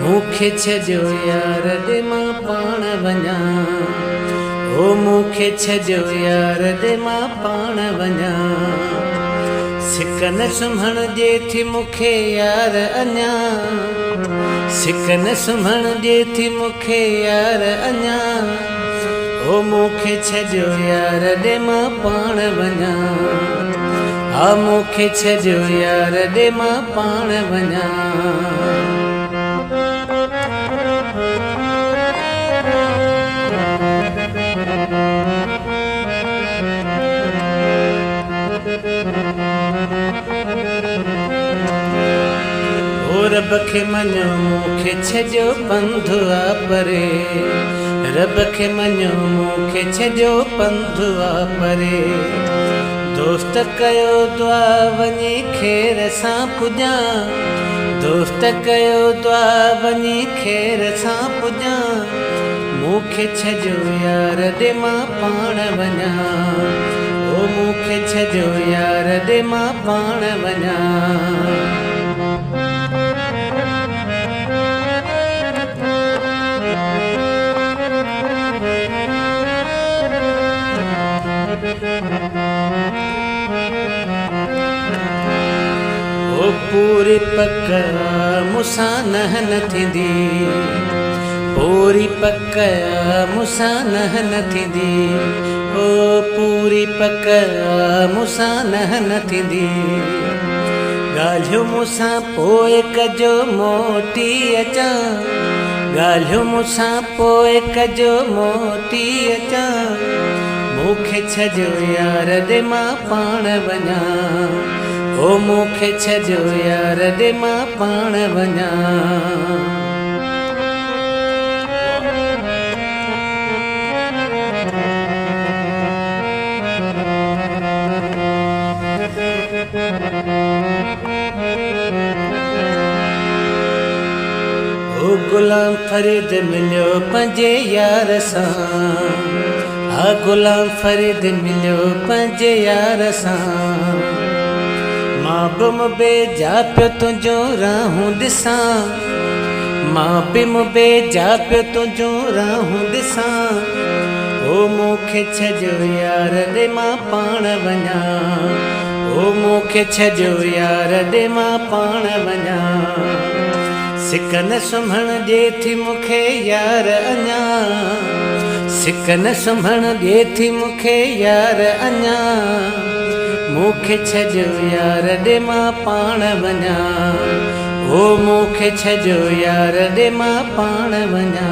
मूंखे छॾियो यार ॾे मां पाण वञा ओ मूंखे छॾियो यार ॾे मां पाण वञा सिक न सुम्हण ॾे थी मूंखे यार अञा सिक न सुम्हण ॾे थी मूंखे यार अञा ओ मूंखे छॾियो यार ॾे मां पाण वञा हा मूंखे छॾियो यार ॾे मां पाण वञा रब खे मञो मूंखे छॾियो पंधु आ परे रब खे मञो मूंखे छॾियो पंधु आ परे दोस्त कयो दुआ वञी खेर सां पुॼां दोस्त कयो दुआ वञी खेर सां पुॼां मूंखे छॾियो यार ॾे मां पाण वञा ओ मूंखे छॾियो यार ॾे मां पाण वञा ओ पूरी पक मूंसां न थींदी पूरी पक मूंसां न थींदी ओ पूरी पक मूंसां न थींदी ॻाल्हियूं मूंसां पोइ कजो मोटी अचां ॻाल्हियूं मूंसां पोइ कजो मोटी अचां मूंखे छॾियो यार ॾे मां पाण वञा ओ मूंखे छॾियो यार ॾे मां पाण वञा ओ गुलाम फरीद मिलियो पंहिंजे यार सां हा गुलाम फरीद मिलियो पंहिंजे यार सां मां बि बेजा पियो तुंहिंजो राहूं ॾिसां मां बि बेजा पियो तुंहिंजो राहूं ॾिसां ओ मूंखे छॾियो यार ॾे मां पाण वञा ओ मूंखे छॾियो यार ॾे मां पाण वञा सिक न सुम्हण ॾे थी मूंखे यार अञा सिक न सुम्हण ॾे थी मूंखे यार अञा मूंखे छॾियो यार ॾे मां पाण वञा ओ मूंखे छॾियो यार ॾे मां पाण वञा